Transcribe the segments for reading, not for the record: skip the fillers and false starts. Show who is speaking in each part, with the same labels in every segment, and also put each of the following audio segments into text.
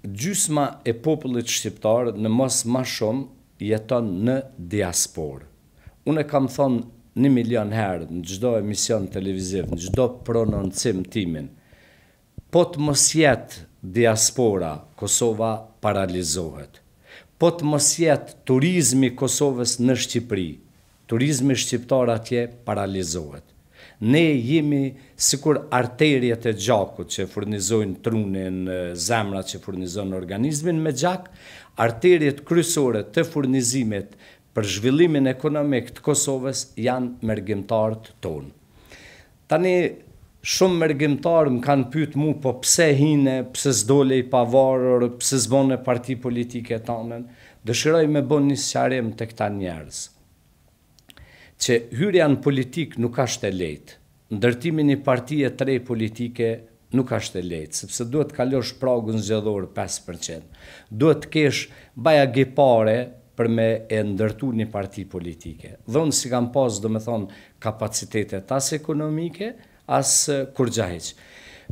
Speaker 1: gjysma e popullit shqiptar në mos ma shumë jeton në diasporë. Unë e kam thonë 1 milion herë në çdo emision televiziv, në çdo prononcim timin, po të mos jetë diaspora, Kosova paralizohet. Po të mos jetë turizmi Kosovës në Shqipëri, turizmi shqiptar atje paralizohet. Ne jemi sikur arterjet e gjakut që furnizojnë trunin, zemrat që furnizojnë organizmin me gjak, arterjet kryesore të furnizimit për zhvillimin ekonomik të Kosovës janë mergjimtarët tonë. Tani shumë mergjimtarë më kanë pyet mu, po pse hine, pse s'dole i pavarur, pse s'bone parti politike tonën, dëshiroj me bon një sqarim të këta njerëz. Që hyrja në politik nuk është e lehtë. Ndërtimi një partie të re politike nuk është e lehtë, sepse duhet të kalosh pragun zgjedhor 5%. Duhet të kesh bajagipare për me e ndërtu një parti politike. Dhe unë si kam pas, do me thonë, kapacitetet as ekonomike, as kur gjahiq.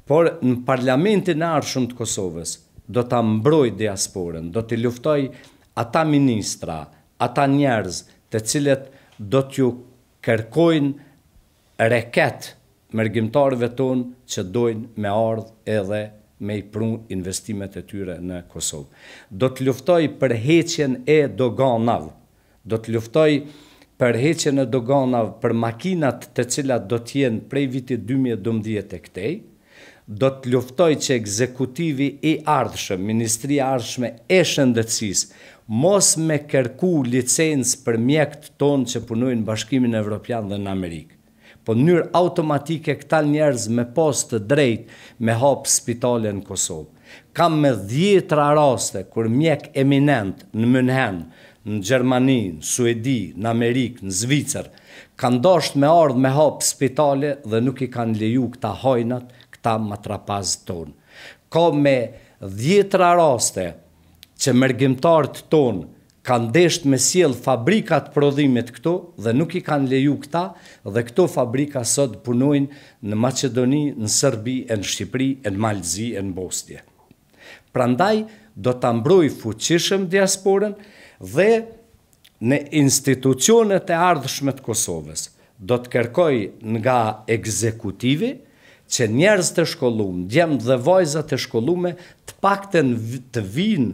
Speaker 1: Por në parlamentin e ardhshëm të Kosovës, do të mbroj diasporën, do të luftoj ata ministra, ata njerëz të cilët do t'ju kërkojnë reket mergjimtarëve tonë që dojnë me ardhë edhe me i prun investimet e tyre në Kosovë. Do të luftoj për heqjen e doganave, do të luftoj për heqjen e doganave për makinat të cilat do t'jenë prej vitit 2012 e këtej, do të luftoj që ekzekutivi i ardhshëm, Ministria e ardhshme e shëndetësisë, mos me kërku licencë për mjekët tonë që punojnë Bashkimin Evropian dhe në Amerikë. Po në mënyrë automatike këta njerëz me pas të drejtë me hapë spitale në Kosovë. Kam me 10 raste kur mjek eminent në München, në Gjermani, në Suedi, në Amerikë, në Zvicër, kanë dashur me ardhë me hapë spitale dhe nuk i kanë leju këta hajnat, këta matrapazë tonë. Ka me 10 raste që mergjimtarët tonë kanë desht me sjell fabrikat prodhimit këto dhe nuk i kanë leju këta dhe këto fabrika sot punojnë në Maqedoni, në Serbi, në Shqipëri, në Malzi, në Bosnjë. Prandaj do ta mbroj fuqishëm diasporën dhe në institucionet e ardhshme të Kosovës do të kërkoj nga ekzekutivi që njerëz të shkolluar, djemt dhe vajza të shkolluar, të paktën të vinë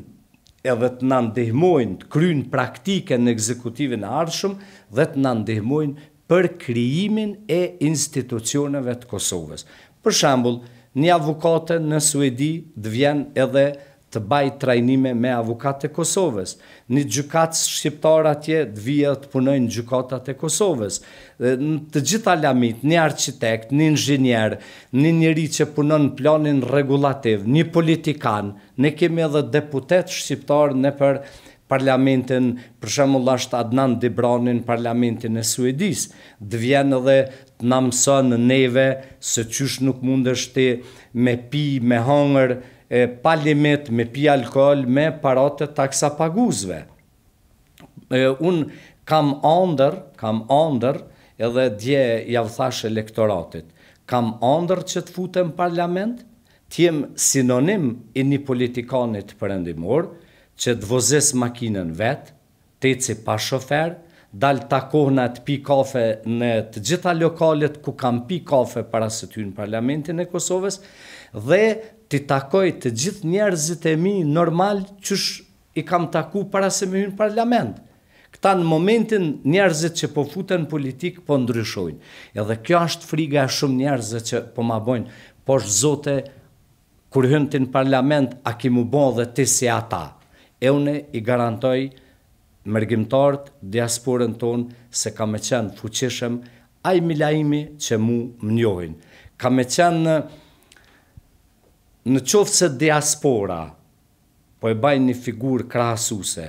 Speaker 1: edhe të na ndihmojnë të kryjnë praktike në ekzekutivin e ardhshëm dhe të na ndihmojnë për krijimin e institucioneve të Kosovës. Për shembull, një avukate në Suedi të vjen edhe të baj trajnime me avokatë e Kosovës. Një gjykatës shqiptar atje të vijë të punojnë gjykatat e Kosovës. Të gjitha lamit, një architekt, një inxhinier, një njeri që punon në planin regulativ, një politikan, ne kemi edhe deputet shqiptar në për parlamentin, për shembull është Adnan Dibrani në parlamentin e Suedis, të vjen edhe të na mëson neve se qysh nuk mundesh ti me pi, me hangër, pa limit, me pi alkohol, me paratë taksapaguzve. Unë kam andër, edhe dje javë thash elektoratit, kam andër që të futem në parlament, t'jem sinonim i një politikanit perëndimor, që të vozes makinën vetë, t'eci pa shofer, dal takohna të pi kafe në të gjitha lokalet ku kam pi kafe para se ty në parlamentin e Kosovës, dhe t'i takoj të gjithë njerëzit e mi normal qysh i kam taku para se me hynë parlament. Këta në momentin njerëzit që po futen politik po ndryshojnë. Edhe kjo është friga e shumë njerëzit që po ma bojnë, po është zote, kur hynë të në parlament, a ki mu bon dhe ti si ata. E une i garantoj mergjimtarët, diasporën tonë, se ka me qenë fuqishëm, aj milaimi që mu më njohin. Ka me qenë në qoftë se diaspora, po e bajnë një figurë krahasuse,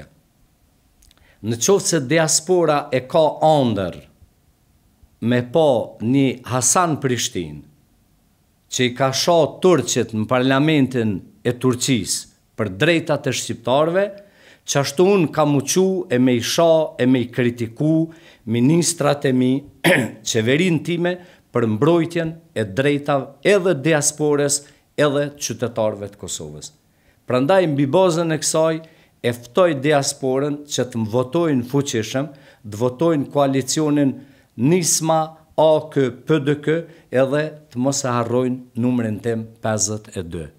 Speaker 1: në qoftë se diaspora e ka andër me po një Hasan Prishtin, që i ka shoh turqit në parlamentin e Turqisë për drejtat e shqiptarve, që ashtu unë kam uqu e me i shoh e me i kritiku ministrat e mi, qeverin time për mbrojtjen e drejtave edhe diaspores edhe qytetarëve të Kosovës. Prandaj mbi bazën e kësaj e ftoj diasporën që të më votojnë fuqishëm, të votojnë koalicionin Nisma AK PDK edhe të mos e harrojnë numrin tim 52.